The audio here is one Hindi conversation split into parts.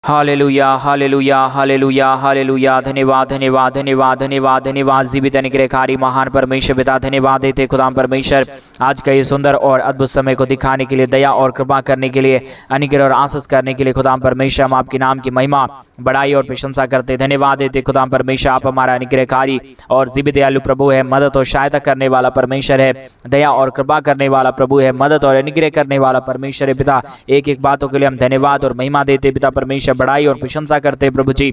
Hallelujah hallelujah hallelujah hallelujah. धन्यवाद धन्यवाद धन्यवाद धन्यवाद धन्यवाद जीवित अनुग्रहकारी महान परमेश्वर पिता, धन्यवाद देते खुदाम परमेश्वर आज का ये सुंदर और अद्भुत समय को दिखाने के लिए, दया और कृपा करने के लिए, अनुग्रह और आशीष करने के लिए खुदाम परमेश्वर हम आपके नाम की महिमा बड़ाई और प्रशंसा करते। धन्यवाद देते खुदाम परमेश्वर, आप हमारा अनुग्रहकारी और जीवित दयालु प्रभु है, मदद और सहायता करने वाला परमेश्वर है, दया और कृपा करने वाला प्रभु है, मदद और अनुग्रह करने वाला परमेश्वर है पिता। एक एक बातों के लिए हम धन्यवाद और महिमा देते पिता परमेश्वर, बड़ाई और प्रशंसा करते प्रभु जी।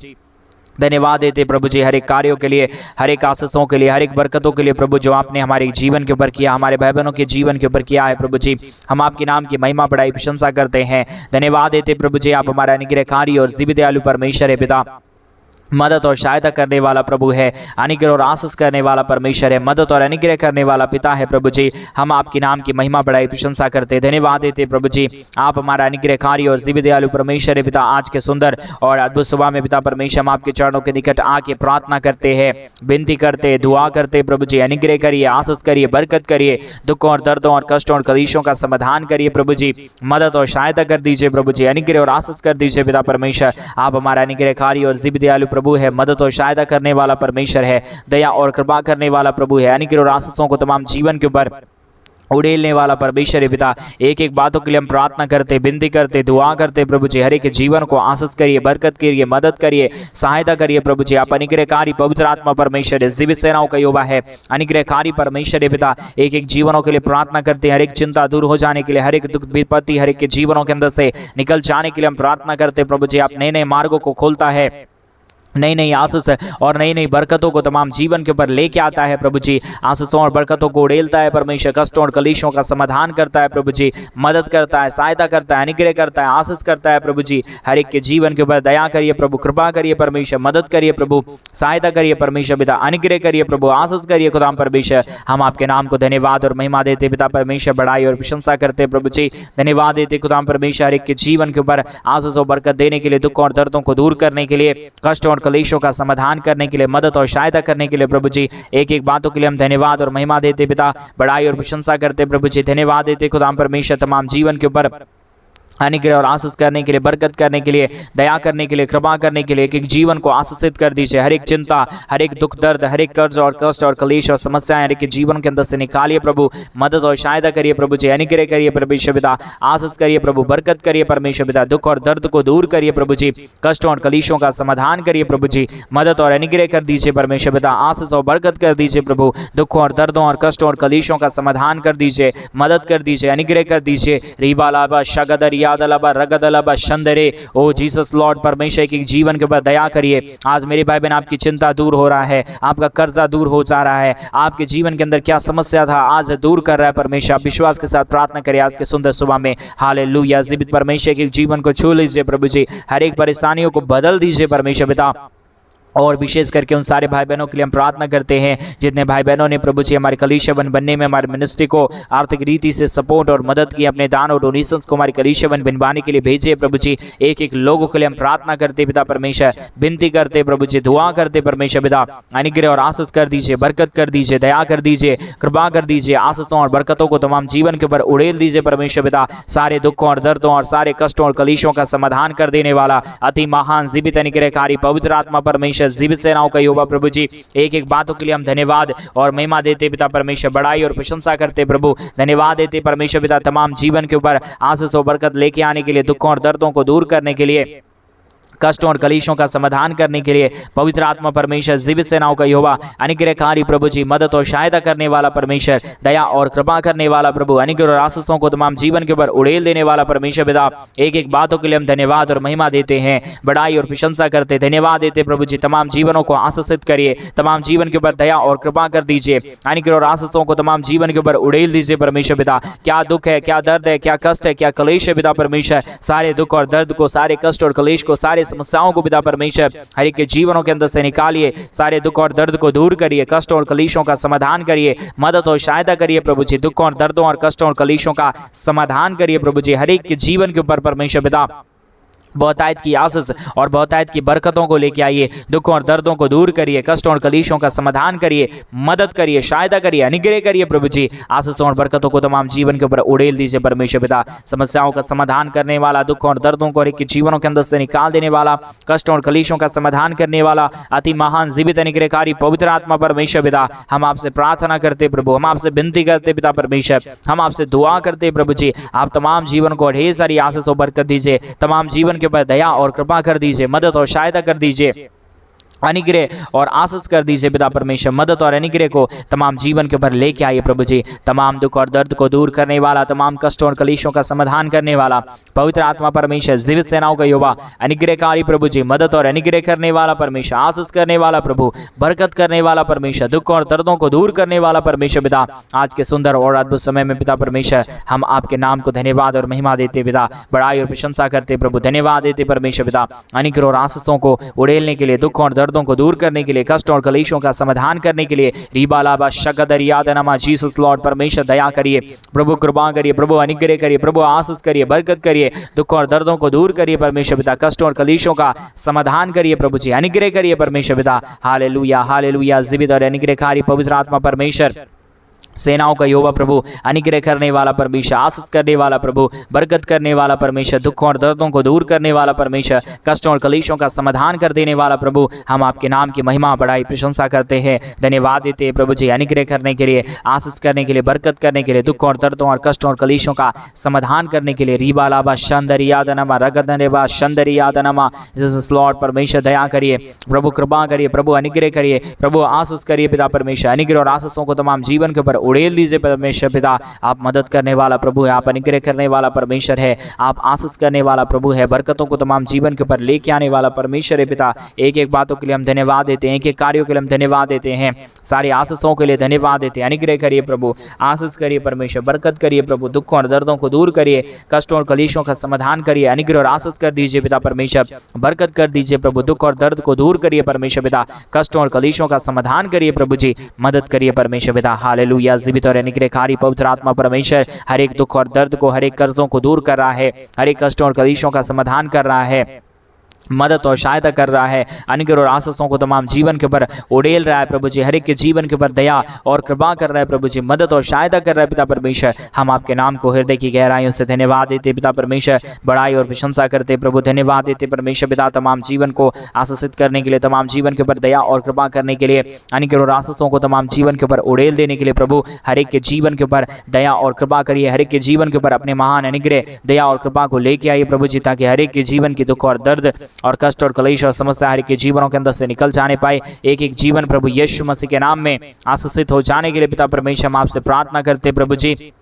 धन्यवाद देते प्रभु जी हर एक कार्यों के लिए, हर एक आशीषों के लिए, हर एक बरकतों के लिए प्रभु, जो आपने हमारे जीवन के ऊपर किया, हमारे भाई बहनों के जीवन के ऊपर किया है प्रभु जी। हम आपके नाम की महिमा बड़ाई प्रशंसा करते हैं। धन्यवाद देते प्रभु जी, आप हमारा अनुग्रहकारी और जीवित दयालु परमेश्वर है पिता, मदद और सहायता करने वाला प्रभु है, अनुग्रह और आशीष करने वाला परमेश्वर है, मदद और अनुग्रह करने वाला पिता है प्रभु जी। हम आपके नाम की महिमा बड़ाई प्रशंसा करते। धन्यवाद देते प्रभु जी, आप हमारा अनुग्रहकारी और जीवित दयालु परमेश्वर है पिता। आज के सुंदर और अद्भुत सुबह में पिता परमेश्वर हम आपके चरणों के निकट आके प्रार्थना करते हैं, विनती करते, दुआ करते प्रभु जी। अनुग्रह करिए, आशीष करिए, बरकत करिए, दुखों और दर्दों और कष्टों और कलेशों का समाधान करिए प्रभु जी। मदद और सहायता कर दीजिए प्रभु जी, अनुग्रह और आशीष कर दीजिए पिता परमेश्वर। आप हमारा अनुग्रहकारी और जीवित दयालु प्रभु है, मदद और सहायता करने वाला परमेश्वर है, दया और कृपा करने वाला प्रभु है, अनुग्रह और आशीषों को तमाम जीवन के ऊपर उड़ेलने वाला परमेश्वर है पिता। एक एक बातों के लिए हम प्रार्थना करते, विनती करते, दुआ करते प्रभु जी। हर एक जीवन को आशीष करिए, बरकत करिए, मदद करिए, सहायता करिए प्रभु जी। आप अनुग्रहकारी पवित्र आत्मा परमेश्वर है, जीवित सेनाओं का यहोवा है, अनुग्रहकारी परमेश्वर है पिता। एक एक जीवनों के लिए प्रार्थना करते हैं, हर एक चिंता दूर हो जाने के लिए, हर एक दुख विपत्ति हर एक के जीवनों के अंदर से निकल जाने के लिए हम प्रार्थना करते प्रभु जी। आप नए नए मार्गों को खोलता है, नई नई आशीष और नई नई बरकतों को तमाम जीवन के ऊपर लेके आता है प्रभु जी। आशीषों और बरकतों को उड़ेलता है परमेश्वर, कष्टों और कलेशों का समाधान करता है प्रभु जी, मदद करता है, सहायता करता है, अनुग्रह करता है, आशीष करता है प्रभु जी। हर एक के जीवन के ऊपर दया करिए प्रभु, कृपा करिए परमेश्वर, मदद करिए प्रभु, सहायता करिए परमेश्वर पिता, अनुग्रह करिए प्रभु, आशीष करिए खुदाम परमेश्वर। हम आपके नाम को धन्यवाद और महिमा देते पिता परमेश्वर, बड़ाई और प्रशंसा करते प्रभु जी। धन्यवाद देते खुदाम परमेश्वर, हर एक के जीवन के ऊपर आशीष और बरकत देने के लिए, दुखों और दर्दों को दूर करने के लिए, कष्टों और कलेशों का समाधान करने के लिए, मदद और सहायता करने के लिए प्रभु जी। एक एक बातों के लिए हम धन्यवाद और महिमा देते पिता, बड़ाई और प्रशंसा करते प्रभु जी। धन्यवाद देते खुदाम परमेश्वर, तमाम जीवन के ऊपर अनुग्रह और आशीष करने के लिए, बरकत करने के लिए, दया करने के लिए, कृपा करने के लिए। एक एक जीवन को आशीषित कर दीजिए। हर एक चिंता, हर एक दुख दर्द, हर एक कर्ज और कष्ट और कलेश और समस्याएं हर एक के जीवन के अंदर से निकालिए प्रभु, मदद और सहायता करिए प्रभु जी। अनुग्रह करिए परमेश्वर पिता, आशीष करिए प्रभु, बरकत करिए परमेश्वर पिता, दुख और दर्द को दूर करिए प्रभु जी, कष्टों और कलेशों का समाधान करिए प्रभु जी, मदद और अनुग्रह कर दीजिए परमेश्वर पिता, आशीष और बरकत कर दीजिए प्रभु, दुखों और दर्दों और कष्टों और कलेशों का समाधान कर दीजिए, मदद कर दीजिए, अनुग्रह कर दीजिए। रीबा लाबा शगदर यादलाबा रगद शंदरे, ओ जीसस लॉर्ड परमेश्वर के जीवन के ऊपर दया करिए। आज मेरे भाई बहन, आपकी चिंता दूर हो रहा है, आपका कर्जा दूर हो जा रहा है, आपके जीवन के अंदर क्या समस्या था आज दूर कर रहा है परमेश्वर। आप विश्वास के साथ प्रार्थना करिए आज के सुंदर सुबह में। हालेलुया, जीवित परमेश्वर के जीवन को छू लीजिए प्रभु जी, हर एक परेशानियों को बदल दीजिए परमेश्वर पिता। और विशेष करके उन सारे भाई बहनों के लिए हम प्रार्थना करते हैं जितने भाई बहनों ने प्रभु जी हमारे कलीसिया बनने में, हमारे मिनिस्ट्री को आर्थिक रीति से सपोर्ट और मदद की, अपने दान और डोनेशंस को हमारे कलीसिया बनवाने के लिए भेजे प्रभु जी। एक एक लोगों के लिए हम प्रार्थना करते पिता परमेश्वर, विनती करते प्रभु जी, दुआ करते परमेश्वर पिता। अनुग्रह और आशीष कर दीजिए, बरकत कर दीजिए, दया कर दीजिए, कृपा कर दीजिए, आशीषों और बरकतों को तमाम जीवन के ऊपर उड़ेल दीजिए परमेश्वर पिता। सारे दुखों और दर्दों और सारे कष्टों और कलेशों का समाधान कर देने वाला अति महान जीवित अनुग्रहकारी पवित्र आत्मा परमेश्वर, जीवित सेनाओं का यहोवा प्रभु जी। एक एक बातों के लिए हम धन्यवाद और महिमा देते पिता परमेश्वर, बड़ाई और प्रशंसा करते प्रभु। धन्यवाद देते परमेश्वर पिता, तमाम जीवन के ऊपर आशीष और बरकत लेके आने के लिए, दुखों और दर्दों को दूर करने के लिए, कष्टों और कलेशों का समाधान करने के लिए, पवित्र आत्मा परमेश्वर, जीवित सेनाओं का यहोवा, अनुग्रहकारी प्रभु जी, मदद और सहायता करने वाला परमेश्वर, दया और कृपा करने वाला प्रभु, अनुग्रह और आशीषों को तमाम जीवन के ऊपर उड़ेल देने वाला परमेश्वर पिता। एक एक बातों के लिए हम धन्यवाद और महिमा देते हैं, बड़ाई और प्रशंसा करते। धन्यवाद देते प्रभु जी, तमाम जीवनों को आशीषित करिए, तमाम जीवन के ऊपर दया और कृपा कर दीजिए, अनुग्रह और आशीषों को तमाम जीवन के ऊपर उड़ेल दीजिए परमेश्वर पिता। क्या दुख है, क्या दर्द है, क्या कष्ट है, क्या कलेश है पिता परमेश्वर, सारे दुख और दर्द को, सारे कष्ट और कलेश को, सारे समस्याओं को पिता परमेश्वर हर एक के जीवनों के अंदर से निकालिए। सारे दुख और दर्द को दूर करिए, कष्ट और कलेशों का समाधान करिए, मदद और सहायता करिए प्रभु जी। दुखों और दर्दों और कष्टों और कलेशों का समाधान करिए प्रभु जी, हर एक के जीवन के ऊपर परमेश्वर पिता। बहुतायत की आशीष और बहुतायत की बरकतों को लेके आइए। दुखों और दर्दों को दूर करिए, कष्टों और कलीशों का समाधान करिए, मदद करिए, सहायता करिए, अनुग्रह करिए प्रभु जी। आशीषों और बरकतों को तमाम जीवन के ऊपर उड़ेल दीजिए परमेश्वर पिता। समस्याओं का समाधान करने वाला, दुखों और दर्दों को एक जीवनों के अंदर से निकाल देने वाला, कष्टों और कलीशों का समाधान करने वाला अति महान जीवित अनुग्रहकारी पवित्र आत्मा परमेश्वर पिता, हम आपसे प्रार्थना करते प्रभु, हम आपसे विनती करते पिता परमेश्वर, हम आपसे दुआ करते प्रभु जी। आप तमाम जीवन को ढेर सारी आशीष और बरकत दीजिए, तमाम जीवन के ऊपर दया और कृपा कर दीजिए, मदद और सहायता कर दीजिए, अनुग्रह और आशीष कर दीजिए पिता परमेश्वर। मदद और अनुग्रह को तमाम जीवन के ऊपर लेके आइए प्रभु जी। तमाम दुख और दर्द को दूर करने वाला, तमाम कष्टों और कलीशों का समाधान करने वाला पवित्र आत्मा परमेश्वर, जीवित सेनाओं का युवा अनुग्रहकारी प्रभु जी, मदद और अनुग्रह करने वाला परमेश्वर, आशीष करने वाला प्रभु, बरकत करने वाला परमेश्वर, दुख और दर्दों को दूर करने वाला परमेश्वर पिता। आज के सुंदर और अद्भुत समय में पिता परमेश्वर, हम आपके नाम को धन्यवाद और महिमा देते पिता, बड़ाई और प्रशंसा करते प्रभु, धन्यवाद देते परमेश्वर पिता। अनुग्रह और आशीषों को उड़ेलने के लिए, दुख और दर्दों को दूर करने के लिए, कष्ट और कलेशों का समाधान करने के लिए, रीबालाबा शकदरियादनमा, जीसस लॉर्ड परमेश्वर दया करिए प्रभु, कृपा करिए प्रभु, अनुग्रह करिए प्रभु, आशीष करिए, बरकत करिए, दुख और दर्दों को दूर करिए परमेश्वर पिता, कष्ट और कलेशों का समाधान करिए प्रभु जी, अनुग्रह करिए परमेश्वर पिता। Hallelujah hallelujah. जीवित और अनुग्रहकारी पवित्र आत्मा परमेश्वर, सेनाओं का यहोवा प्रभु, अनुग्रह करने वाला परमेश्वर, आशीष करने वाला प्रभु, बरकत करने वाला परमेश्वर, दुखों और दर्दों को दूर करने वाला परमेश्वर, कष्टों और कलीशों का समाधान कर देने वाला प्रभु, हम आपके नाम की महिमा बड़ाई प्रशंसा करते हैं, धन्यवाद देते हैं प्रभु जी। अनुग्रह करने के लिए, आशीष करने के लिए, बरकत करने के लिए, दुखों और दर्दों और कष्टों और कलीशों का समाधान करने के लिए, रीबालाबा शंदरियादनमा, रगदनेबा शंदरियादनमा, जीसस लॉर्ड परमेश्वर दया करिए प्रभु, कृपा करिए प्रभु, अनुग्रह करिए प्रभु, आशीष करिए पिता परमेश्वर। अनुग्रह और आशीषों को तमाम जीवन के ऊपर उड़ेल दीजिए परमेश्वर पिता। आप मदद करने वाला प्रभु है, आप अनुग्रह करने वाला परमेश्वर है, आप आशीष करने वाला प्रभु है, बरकतों को तमाम जीवन के ऊपर लेके आने वाला परमेश्वर है पिता। एक एक बातों के लिए हम धन्यवाद देते हैं, एक एक कार्यों के लिए हम धन्यवाद देते हैं, सारी आशीषों के लिए धन्यवाद देते हैं। अनुग्रह करिए प्रभु, आशीष करिए परमेश्वर, बरकत करिए प्रभु, दुखों और दर्दों को दूर करिए, कष्टों और कलीशों का समाधान करिए, अनुग्रह और आशीष कर दीजिए पिता परमेश्वर, बरकत कर दीजिए प्रभु, दुख और दर्द को दूर करिए परमेश्वर पिता, कष्टों और कलीशों का समाधान करिए प्रभु जी, मदद करिए परमेश्वर पिता। हालेलुया। जीवित और अनुग्रहकारी पवित्र आत्मा परमेश्वर, हर एक दुख और दर्द को, हर एक कर्जों को दूर कर रहा है, हर एक कष्टों और कलीशों का समाधान कर रहा है, मदद और सहायता कर रहा है, अनुग्रह और आशीषों को तमाम जीवन के ऊपर उड़ेल रहा है प्रभु जी, हर एक के जीवन के ऊपर दया और कृपा कर रहा है प्रभु जी, मदद और सहायता कर रहा है पिता परमेश्वर। हम आपके नाम को हृदय की गहराइयों से धन्यवाद देते पिता परमेश्वर, बड़ाई और प्रशंसा करते प्रभु, धन्यवाद देते परमेश्वर पिता, तमाम जीवन को आशीषित करने के लिए, तमाम जीवन के ऊपर दया और कृपा करने के लिए, अनुग्रह और आशीषों को तमाम जीवन के ऊपर उड़ेल देने के लिए प्रभु, हर एक के जीवन के ऊपर दया और कृपा करिए, हर एक के जीवन के ऊपर अपने महान अनुग्रह, दया और कृपा को लेके आइए प्रभु जी, ताकि हर एक के जीवन की दुख और दर्द और कष्ट और कलेश और समस्या हर एक के जीवनों के अंदर से निकल जाने पाए। एक एक जीवन प्रभु यीशु मसीह के नाम में आशीषित हो जाने के लिए पिता परमेश्वर, हम आपसे प्रार्थना करते प्रभु जी,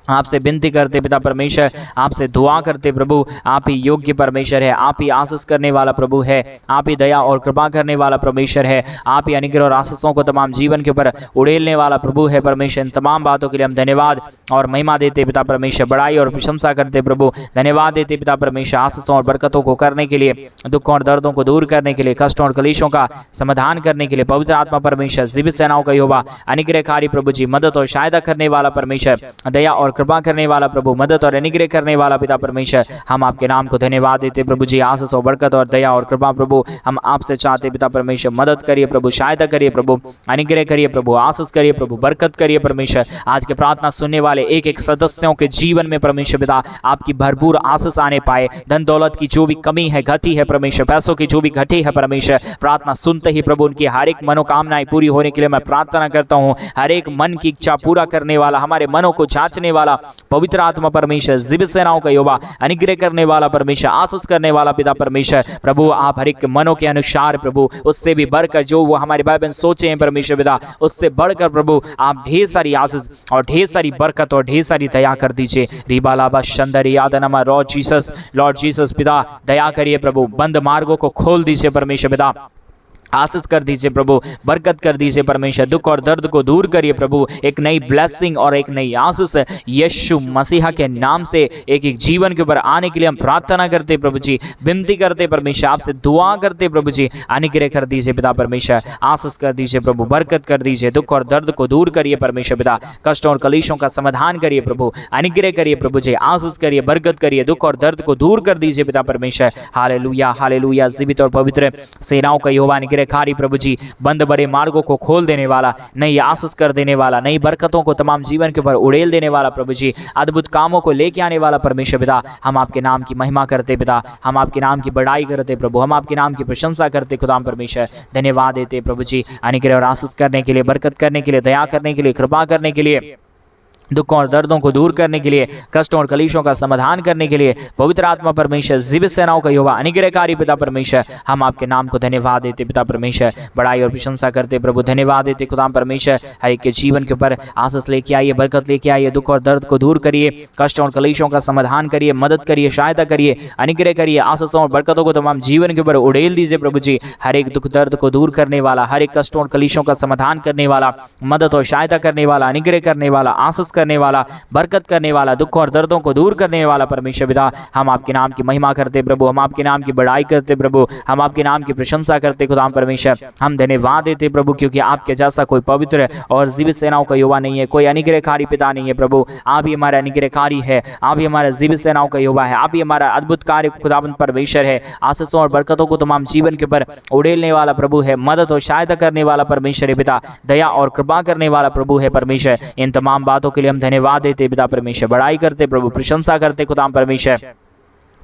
आपसे विनती करते पिता परमेश्वर, आपसे दुआ करते प्रभु। आप ही योग्य परमेश्वर है, आप ही आशीष करने वाला प्रभु है, आप ही दया और कृपा करने वाला परमेश्वर है, आप ही अनुग्रह और आशीषों को तमाम जीवन के ऊपर उड़ेलने वाला प्रभु है परमेश्वर। इन तमाम बातों के लिए हम धन्यवाद और महिमा देते पिता परमेश्वर, बड़ाई और प्रशंसा करते प्रभु, धन्यवाद देते पिता परमेश्वर, आशीषों और बरकतों को करने के लिए, दुखों और दर्दों को दूर करने के लिए, कष्टों और कलीशों का समाधान करने के लिए, पवित्र आत्मा परमेश्वर, जीवित सेनाओं का यहोवा, अनुग्रहकारी प्रभु जी, मदद और सहायता करने वाला परमेश्वर, दया और कृपा करने वाला प्रभु, मदद और अनुग्रह करने वाला पिता परमेश्वर, हम आपके नाम को धन्यवाद देते प्रभु जी। आशीष और बरकत और दया और कृपा प्रभु हम आपसे चाहते पिता परमेश्वर, मदद करिए प्रभु, सहायता करिए प्रभु, अनुग्रह करिए प्रभु, आशीष करिए प्रभु, बरकत करिए परमेश्वर। आज के प्रार्थना सुनने वाले एक एक सदस्यों के जीवन में परमेश्वर पिता आपकी भरपूर आशीष आने पाए। धन दौलत की जो भी कमी है, घटी है परमेश्वर, पैसों की जो भी घटी है परमेश्वर, प्रार्थना सुनते ही प्रभु उनकी हर एक मनोकामनाएं पूरी होने के लिए मैं प्रार्थना करता हूँ। हर एक मन की इच्छा पूरा करने वाला, हमारे मनों को जांचने वाला पवित्र आत्मा परमेश्वर, जीवित सेनाओं का यहोवा, अनुग्रह करने वाला परमेश्वर, आशीष करने वाला पिता परमेश्वर, प्रभु आप हर एक मनों के अनुसार प्रभु, उससे भी बढ़कर जो वो हमारे भाई बहन सोचे हैं परमेश्वर पिता, उससे बढ़कर प्रभु आप ढेर सारी आशीष और ढेर सारी बरकत और ढेर सारी दया कर दीजिए। रीबालाबा शंदरियादनमा, लॉर्ड जीसस पिता दया करिए प्रभु, बंद मार्गों को खोल दीजिए परमेश्वर पिता, आशीष कर दीजिए प्रभु, बरकत कर दीजिए परमेश्वर, दुख और दर्द को दूर करिए प्रभु, एक नई ब्लेसिंग और एक नई आशीष यीशु मसीहा के नाम से एक एक जीवन के ऊपर आने के लिए हम प्रार्थना करते प्रभु जी, विनती करते परमेश्वर, आपसे दुआ करते प्रभु जी, अनुग्रह कर दीजिए पिता परमेश्वर, आशीष कर दीजिए प्रभु, बरकत कर दीजिए, दुख और दर्द को दूर करिए परमेश्वर पिता, कष्ट और कलेशों का समाधान करिए प्रभु, अनुग्रह करिए प्रभु जी, आशीष करिए, बरकत करिए, दुख और दर्द को दूर कर दीजिए पिता परमेश्वर। हालेलुया हालेलुया, जीवित और पवित्र सेनाओं का यहोवा खारी प्रभु जी, बंद बड़े मार्गों को खोल देने वाला, नई आशीष कर देने वाला, नई बरकतों को तमाम जीवन के ऊपर उड़ेल देने वाला प्रभु जी, अद्भुत कामों को लेके आने वाला परमेश्वर पिता, हम आपके नाम की महिमा करते पिता, हम आपके नाम की बड़ाई करते प्रभु, हम आपके नाम की प्रशंसा करते खुदाम परमेश्वर, धन्यवाद देते प्रभु जी, अनुग्रह और आशीष करने के लिए, बरकत करने के लिए, दया करने के लिए, कृपा करने के लिए, दुखों और दर्दों को दूर करने के लिए, कष्टों और कलेशों का समाधान करने के लिए, पवित्र आत्मा परमेश्वर, जीवित सेनाओं का यहोवा अनुग्रहकारी पिता परमेश्वर, हम आपके नाम को धन्यवाद देते पिता परमेश्वर, बड़ाई और प्रशंसा करते प्रभु, धन्यवाद देते खुदाम परमेश्वर, हर एक के जीवन के ऊपर आशीष लेके आइए, बरकत लेके आइए, दुख और दर्द को दूर करिए, कष्ट और कलेशों का समाधान करिए, मदद करिए, सहायता करिए, अनुग्रह करिए, आशीषों और बरकतों को तमाम जीवन के ऊपर उड़ेल दीजिए प्रभु जी, हर एक दुख दर्द को दूर करने वाला, हर एक कष्टों और कलेशों का समाधान करने वाला, मदद और सहायता करने वाला, अनुग्रह करने वाला, आशीष करने वाला, बरकत करने वाला, दुख और दर्दों को दूर करने वाला परमेश्वर पिता, हम आपके नाम की महिमा करते प्रभु, हम आपके नाम की बड़ाई करते प्रभु, हम आपके नाम की प्रशंसा करते खुदाम परमेश्वर, हम धन्यवाद देते प्रभु, क्योंकि आपके जैसा कोई पवित्र और जीवित सेनाओं का यहोवा नहीं है, कोई अनुग्रहकारी पिता नहीं है प्रभु, आप ही हमारा अनुग्रहकारी है, आप ही हमारा जीवित सेनाओं का यहोवा है, आप ही हमारा अद्भुत कार्य खुदावंद परमेश्वर है, आशीषों और बरकतों को तमाम जीवन के ऊपर उड़ेलने वाला प्रभु है, मदद और सहायता करने वाला परमेश्वर है पिता, दया और कृपा करने वाला प्रभु है परमेश्वर। इन तमाम बातों के लिए हम धन्यवाद देते पिता परमेश्वर, बड़ाई करते प्रभु, प्रशंसा करते खुदाम परमेश्वर,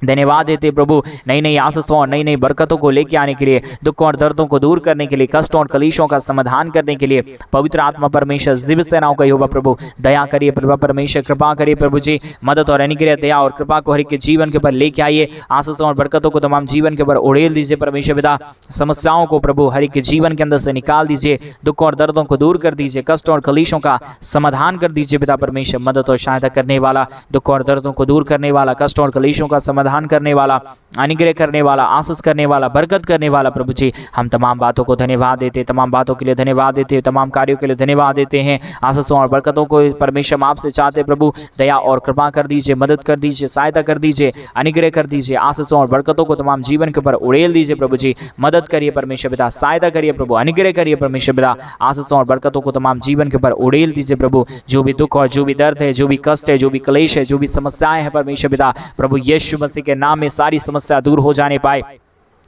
धन्यवाद देते प्रभु, नई नई आशीषों और नई नई बरकतों को लेके आने के लिए, दुखों और दर्दों को दूर करने के लिए, कष्टों और कलेशों का समाधान करने के लिए, पवित्र आत्मा परमेश्वर, जीवित सेनाओं का यहोवा प्रभु, दया करिए प्रभु परमेश्वर, कृपा करिए प्रभु जी, मदद और अनुग्रह, दया और कृपा को हर एक के जीवन के ऊपर लेके आइए, आशीषों और बरकतों को तमाम जीवन के ऊपर उड़ेल दीजिए परमेश्वर पिता, समस्याओं को प्रभु हर एक के जीवन के अंदर से निकाल दीजिए, दुखों और दर्दों को दूर कर दीजिए, कष्टों और कलेशों का समाधान कर दीजिए पिता परमेश्वर, मदद और सहायता करने वाला, दुखों और दर्दों को दूर करने वाला, कष्टों और कलेशों का समाधान करने वाला, अनुग्रह करने वाला, आशीष करने वाला, बरकत करने वाला प्रभु जी, हम तमाम बातों को धन्यवाद देते, तमाम बातों के लिए धन्यवाद देते, तमाम कार्यों के लिए धन्यवाद देते हैं, आशीषों और बरकतों को परमेश्वर आपसे चाहते प्रभु, दया और कृपा कर दीजिए, मदद कर दीजिए, सहायता कर दीजिए, अनुग्रह कर दीजिए, आशीषों और बरकतों को तमाम जीवन के ऊपर उड़ेल दीजिए प्रभु जी, मदद करिए परमेश्वर पिता, सहायता करिए प्रभु, अनुग्रह करिए परमेश्वर पिता, आशीषों और बरकतों को तमाम जीवन के ऊपर उड़ेल दीजिए प्रभु, जो भी दुख और जो भी दर्द है, जो भी कष्ट है, जो भी क्लेश है, जो भी समस्याएं हैं परमेश्वर पिता, प्रभु यीशु मसीह के नाम में सारी समस्या दूर हो जाने पाए,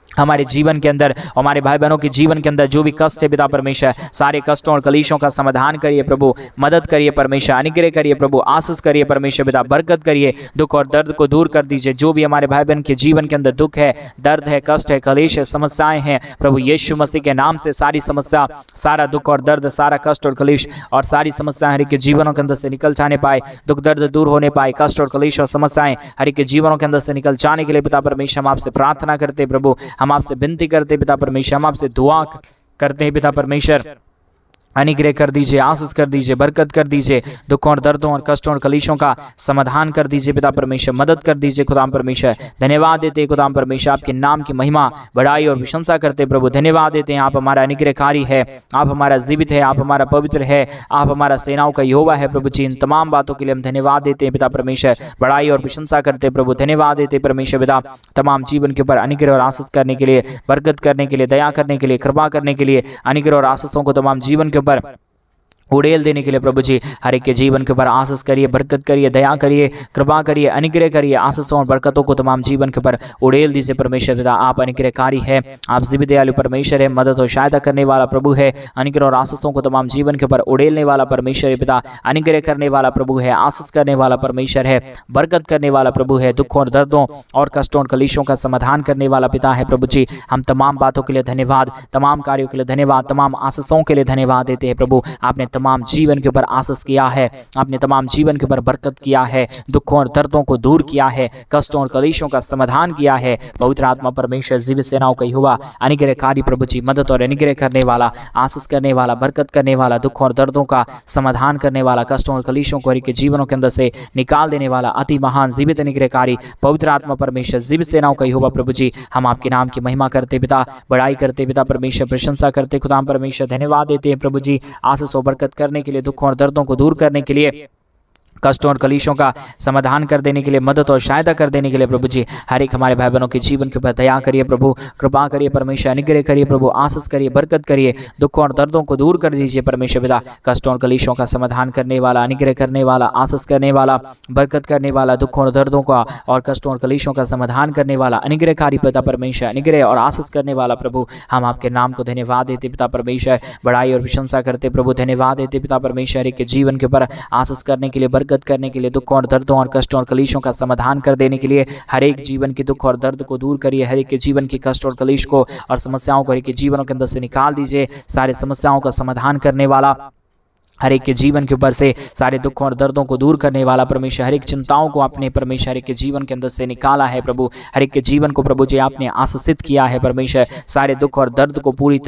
हमारे जीवन के अंदर, हमारे भाई बहनों के जीवन के अंदर जो भी कष्ट है पिता परमेश्वर, सारे कष्टों और कलेशों का समाधान करिए प्रभु, मदद करिए परमेश्वर, अनुग्रह करिए प्रभु, आशीष करिए परमेश्वर पिता, बरकत करिए, दुख और दर्द को दूर कर दीजिए, जो भी हमारे भाई बहन के जीवन के अंदर दुख है, दर्द है, कष्ट है, कलेश है, समस्याएं हैं प्रभु यीशु मसीह के नाम से सारी समस्या, सारा दुख और दर्द, सारा कष्ट और कलेश और सारी समस्याएं हर एक के जीवनों के अंदर से निकल जाने पाए, दुख दर्द दूर होने पाए, कष्ट और कलेश और समस्याएं हर एक के जीवनों के अंदर से निकल जाने के लिए पिता परमेश्वर हम आपसे प्रार्थना करते प्रभु, हम आपसे विनती करते पिता परमेश्वर, हम आपसे दुआ करते हैं पिता परमेश्वर, अनुग्रह कर दीजिए, आशीष कर दीजिए, बरकत कर दीजिए, दुखों और दर्दों और कष्टों और कलेशों का समाधान कर दीजिए पिता परमेश्वर, मदद कर दीजिए खुदाम परमेश्वर, धन्यवाद देते खुदाम परमेश्वर, आपके नाम की महिमा, बड़ाई और प्रशंसा करते प्रभु, धन्यवाद देते हैं, आप हमारा अनुग्रहकारी है, आप हमारा जीवित है, आप हमारा पवित्र है, आप हमारा सेनाओं का यहोवा है प्रभु जी, इन तमाम बातों के लिए हम धन्यवाद देते हैं पिता परमेश्वर, बड़ाई और प्रशंसा करते प्रभु, धन्यवाद देते परमेश्वर पिता, तमाम जीवन के ऊपर अनुग्रह और आशीष करने के लिए, बरकत करने के लिए, दया करने के लिए, कृपा करने के लिए, अनुग्रह और आशीषों को तमाम जीवन के ऊपर उड़ेल देने के लिए प्रभु जी, हर एक के जीवन के ऊपर आशीष करिए, बरकत करिए, दया करिए, कृपा करिए, अनुग्रह करिए, आशीषों और बरकतों को तमाम जीवन के ऊपर उड़ेल दीजिए परमेश्वर पिता, आप अनुग्रहकारी है, आप जीवित दयालु परमेश्वर है, मदद और सहायता करने वाला प्रभु है, अनुग्रह और आशीषों को तमाम जीवन के ऊपर उड़ेलने वाला परमेश्वर पिता, अनुग्रह करने वाला प्रभु है, आशीष करने वाला परमेश्वर है, बरकत करने वाला प्रभु है, दुखों और दर्दों और कष्टों और कलेशों का समाधान करने वाला पिता है प्रभु जी, हम तमाम बातों के लिए धन्यवाद, तमाम कार्यों के लिए धन्यवाद, तमाम आशीषों के लिए धन्यवाद देते हैं प्रभु, आपने तमाम जीवन के ऊपर आशीष किया है, आपने तमाम जीवन के ऊपर बरकत किया है, दुखों और दर्दों को दूर किया है, कष्टों और कलेशों का समाधान किया है। पवित्र आत्मा परमेश्वर जीवित सेनाओं का यहोवा अनुग्रहकारी प्रभु जी, मदद और अनुग्रह करने वाला, आशीष करने वाला, बरकत करने वाला, दुखों और दर्दों का समाधान करने वाला, कष्टों और कलेशों को हर एक के जीवनों के अंदर से निकाल देने वाला अति महान जीवित अनुग्रहकारी पवित्र आत्मा परमेश्वर जीवित सेनाओं का यहोवा प्रभु जी, हम आपके नाम की महिमा करते पिता, बड़ाई करते पिता परमेश्वर, प्रशंसा करते खुदाम परमेश्वर, धन्यवाद देते हैं प्रभु जी, आशीष और बरकत करने के लिए, दुखों और दर्दों को दूर करने के लिए, कष्टों और कलेशों का समाधान कर देने के लिए, मदद और सहायता कर देने के लिए प्रभु जी, हर एक हमारे भाई बहनों के जीवन के ऊपर दया करिए प्रभु, कृपा करिए परमेश्वर, अनुग्रह करिए प्रभु, आशीष करिए, बरकत करिए, दुखों और दर्दों को दूर कर दीजिए परमेश्वर पिता, कष्टों और कलेशों का समाधान करने वाला, अनुग्रह करने वाला, आशीष करने वाला, बरकत करने वाला, दुखों और दर्दों का और कष्टों और कलेशों का समाधान करने वाला, अनुग्रहकारी पिता परमेश्वर, अनुग्रह और आशीष करने वाला प्रभु, हम आपके नाम को धन्यवाद देते पिता परमेश्वर, बड़ाई और प्रशंसा करते प्रभु, धन्यवाद देते पिता परमेश्वर, एक के जीवन के ऊपर आशीष करने के लिए, बरकत करने के लिए, दुखों और दर्दों और कष्टों और कलेशों का समाधान कर देने के लिए, हर एक जीवन के दुख और दर्द को दूर करिए, हर एक के जीवन के कष्ट और कलेश को और समस्याओं को हर एक के जीवनों के अंदर से निकाल दीजिए, सारे समस्याओं का समाधान करने वाला, हर एक के जीवन के ऊपर से सारे दुखों और दर्दों को दूर करने वाला परमेश्वर, हर एक चिंताओं को आपने परमेश्वर हर एक के जीवन के अंदर से निकाला है प्रभु, हर एक के जीवन को प्रभु जी आपने आशीषित किया है परमेश्वर, सारे दुख और दर्द को पूरी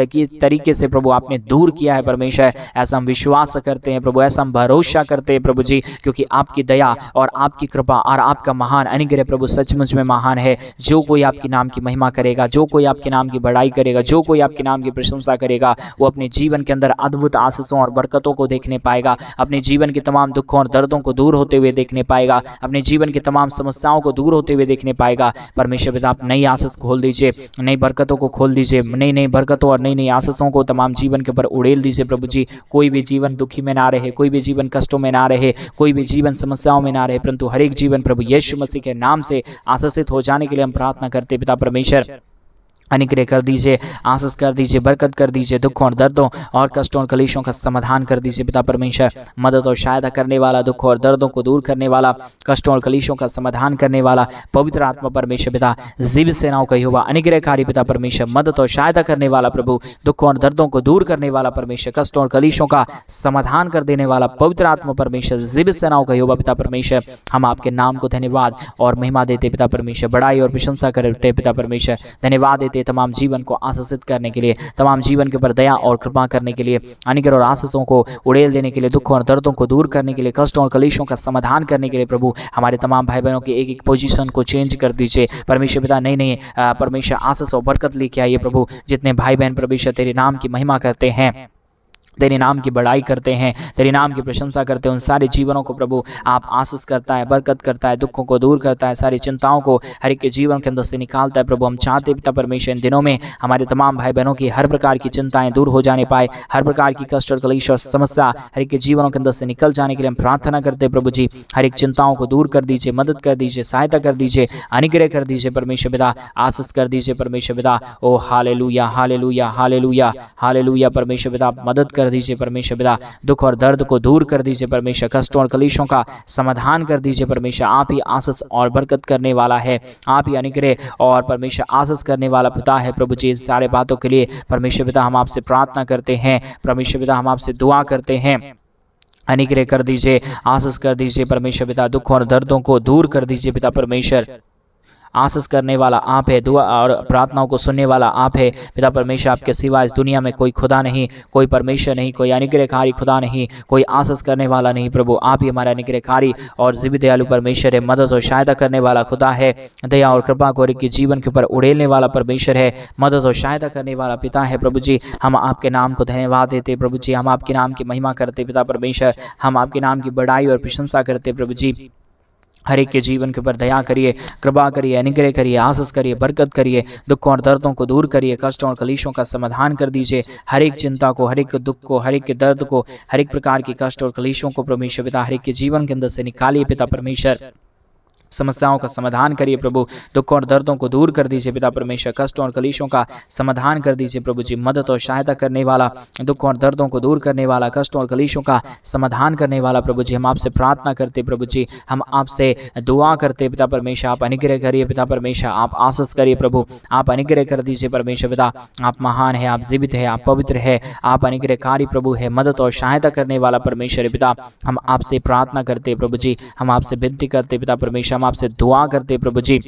तरीके से प्रभु आपने दूर किया है परमेश्वर, ऐसा हम विश्वास करते हैं प्रभु, ऐसा हम भरोसा करते हैं प्रभु जी, क्योंकि आपकी दया और आपकी कृपा और आपका महान अनुग्रह प्रभु सचमुच में महान है। जो कोई आपके नाम की महिमा करेगा, जो कोई आपके नाम की बड़ाई करेगा, जो कोई आपके नाम की प्रशंसा करेगा, वो अपने जीवन के अंदर अद्भुत आशीषों और बरकतों को देखने पाएगा, अपने जीवन के तमाम दुखों और दर्दों को दूर होते हुए देखने पाएगा, अपने जीवन की तमाम समस्याओं को दूर होते हुए देखने पाएगा। परमेश्वर पिता आप नई आशीष खोल दीजिए, नई बरकतों को खोल दीजिए, नई नई बरकतों और नई नई आशीषों को तमाम जीवन के ऊपर उड़ेल दीजिए प्रभु जी। कोई भी जीवन दुखी में ना रहे, कोई भी जीवन कष्टों में ना रहे, कोई भी जीवन समस्याओं में ना रहे, परंतु हर एक जीवन प्रभु यीशु मसीह के नाम से आशीषित हो जाने के लिए हम प्रार्थना करते पिता परमेश्वर। अनुग्रह कर दीजिए, आशीष कर दीजिए, बरकत कर दीजिए, दुखों और दर्दों और कष्टों और कलेशों का समाधान कर दीजिए पिता परमेश्वर। मदद और सहायता करने वाला, दुखों और दर्दों को दूर करने वाला, कष्टों और कलेशों का समाधान करने वाला पवित्र आत्मा परमेश्वर पिता, जीवित सेनाओं का यहोवा अनुग्रहकारी पिता परमेश्वर, मदद और सहायता करने वाला प्रभु, दुखों और दर्दों को दूर करने वाला परमेश्वर, कष्टों और कलेशों का समाधान कर देने वाला पवित्र आत्मा परमेश्वर, जीवित सेनाओं का यहोवा पिता परमेश्वर, हम आपके नाम को धन्यवाद और महिमा देते पिता परमेश्वर, बड़ाई और प्रशंसा करते पिता परमेश्वर, धन्यवाद देते तमाम जीवन को आशीषित करने के लिए, तमाम जीवन के ऊपर दया और कृपा करने के लिए, अनुग्रह और आशीषों को उड़ेल देने के लिए, दुखों और दर्दों को दूर करने के लिए, कष्टों और कलेशों का समाधान करने के लिए प्रभु, हमारे तमाम भाई बहनों के एक एक पोजीशन को चेंज कर दीजिए परमेश्वर पिता। नई नई परमेश्वर आशीष और बरकत लेके आइए प्रभु। जितने भाई बहन परमेश्वर तेरे नाम की महिमा करते हैं, तेरे नाम की बड़ाई करते हैं, तेरे नाम की प्रशंसा करते हैं, उन सारे जीवनों को प्रभु आप आशीष करता है, बरकत करता है, दुखों को दूर करता है, सारी चिंताओं को हर एक के जीवन के अंदर से निकालता है प्रभु। हम चाहते पिता परमेश्वर इन दिनों में हमारे तमाम भाई बहनों की हर प्रकार की चिंताएं दूर हो जाने पाए, हर प्रकार की कष्ट और कलेश और समस्या हर एक के जीवनों के अंदर से निकल जाने के लिए हम प्रार्थना करते हैं प्रभु जी। हर एक चिंताओं को दूर कर दीजिए, मदद कर दीजिए, सहायता कर दीजिए, अनुग्रह कर दीजिए परमेश्वर पिता, आशीष कर दीजिए परमेश्वर पिता। ओ हालेलुया हालेलुया हालेलुया हालेलुया परमेश्वर पिता, मदद कर दीजिए परमेश्वर, दुख और दर्द को दूर कर दीजिए परमेश्वर, कष्टों और कलेशों का समाधान कर दीजिए परमेश्वर। आप ही आशीष और बरकत करने वाला है, आप ही अनुग्रह और परमेश्वर आशीष करने वाला पिता है प्रभु जी। सारे बातों के लिए परमेश्वर पिता हम आपसे प्रार्थना करते हैं, परमेश्वर पिता हम आपसे दुआ करते हैं। अनुग्रह कर दीजिए, आशीष कर दीजिए परमेश्वर पिता, दुख और दर्दों को दूर कर दीजिए पिता परमेश्वर। आशीष करने वाला आप है, दुआ और प्रार्थनाओं को सुनने वाला आप है पिता परमेश्वर। आपके सिवा इस दुनिया में कोई खुदा नहीं, कोई परमेश्वर नहीं, कोई अनुग्रहकारी खुदा नहीं, कोई आशीष करने वाला नहीं प्रभु। आप ही हमारा अनुग्रहकारी और जीवित दयालु परमेश्वर है, मदद और सहायता करने वाला खुदा है, दया और कृपा को के जीवन के ऊपर उड़ेलने वाला परमेश्वर है, मदद और सहायता करने वाला पिता है प्रभु जी। हम आपके नाम को धन्यवाद देते प्रभु जी, हम आपके नाम की महिमा करते पिता परमेश्वर, हम आपके नाम की बड़ाई और प्रशंसा करते प्रभु जी। हर एक के जीवन के ऊपर दया करिए, कृपा करिए, अनुग्रह करिए, आशीष करिए, बरकत करिए, दुखों और दर्दों को दूर करिए, कष्टों और कलेशों का समाधान कर दीजिए। हर एक चिंता को, हर एक दुख को, हर एक के दर्द को, हर एक प्रकार की कष्ट और कलेशों को परमेश्वर पिता हर एक के जीवन के अंदर से निकालिए पिता परमेश्वर। समस्याओं का समाधान करिए प्रभु, दुख और दर्दों को दूर कर दीजिए पिता परमेश्वर, कष्टों और कलेशों का समाधान कर दीजिए प्रभु जी, मदद और सहायता करने वाला, दुख और दर्दों को दूर करने वाला, कष्टों और कलेशों का समाधान करने वाला प्रभु जी, हम आपसे प्रार्थना करते प्रभु जी, हम आपसे दुआ करते पिता परमेश्वर, आप अनुग्रह करिए पिता परमेश्वर, आप आशीष करिए प्रभु, आप अनुग्रह कर दीजिए परमेश्वर पिता, आप महान है, आप जीवित है, आप पवित्र है, आप अनुग्रहकारी प्रभु है, मदद और सहायता करने वाला परमेश्वर पिता, हम आपसे प्रार्थना करते प्रभु जी, हम आपसे विनती करते पिता परमेश्वर, हम आपसे दुआ करते प्रभु जी,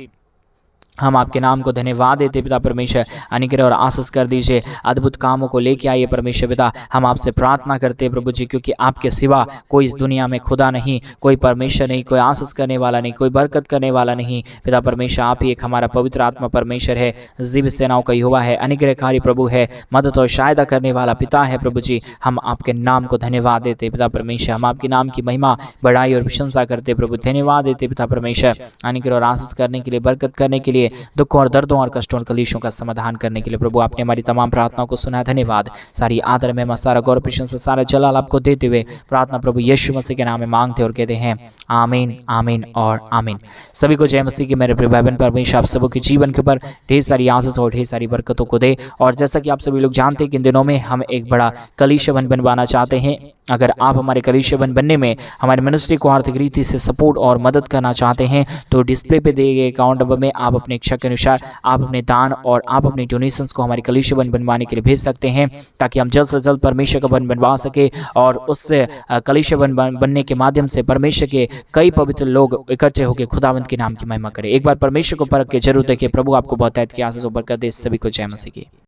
हम आपके नाम को धन्यवाद देते पिता परमेश्वर, अनुग्रह और आशीष कर दीजिए, अद्भुत कामों को लेके आइए परमेश्वर पिता, हम आपसे प्रार्थना करते हैं प्रभु जी, क्योंकि आपके सिवा कोई इस दुनिया में खुदा नहीं, कोई परमेश्वर नहीं, कोई आशीष करने वाला नहीं, कोई बरकत करने वाला नहीं पिता परमेश्वर, आप ही एक हमारा पवित्र आत्मा परमेश्वर है, जीवित सेनाओं का यहोवा है, अनुग्रहकारी प्रभु है, मदद और सहायता करने वाला पिता है प्रभु जी, हम आपके नाम को धन्यवाद देते पिता परमेश्वर, हम आपके नाम की महिमा बढ़ाई और प्रशंसा करते प्रभु, धन्यवाद देते पिता परमेश्वर, अनुग्रह और आशीष करने के लिए, बरकत करने के लिए, दुख और दर्दों और कष्टों और कलेशों का समाधान करने के लिए प्रभु, आपने हमारी तमाम प्रार्थनाओं को सुना, धन्यवाद। सारी आदर में सारा गौरव प्रशंसा सारा जलाल आपको देते हुए प्रार्थना प्रभु यीशु मसीह के नाम में मांगते और कहते हैं आमीन, आमीन और आमीन। सभी को जय मसीह की मेरे प्रिय भाई बहन, परमेश्वर आप सबों के जीवन के ऊपर ढेर सारी आशीष और ढेर सारी बरकतों को दे। और जैसा कि आप सभी लोग जानते हैं कि इन दिनों में हम एक बड़ा कलीसिया बनवाना चाहते हैं। अगर आप हमारे कलीसिया बनने में हमारे मिनिस्ट्री को आर्थिक रीति से सपोर्ट और मदद करना चाहते हैं तो डिस्प्ले पे दिए गए अकाउंट नंबर में आप अपने इच्छा के अनुसार आप अपने दान और आप अपने डोनेशंस को हमारे कलीसिया बनवाने के लिए भेज सकते हैं, ताकि हम जल्द से जल्द परमेश्वर का बनवा सके और उससे कलीसिया बनने के माध्यम से परमेश्वर के कई पवित्र लोग इकट्ठे होकर खुदावंत के नाम की महिमा करें। एक बार परमेश्वर को परख के जरूर देखिए, प्रभु आपको बहुत की आशीष और बरकत दे। सभी को जय मसीह की।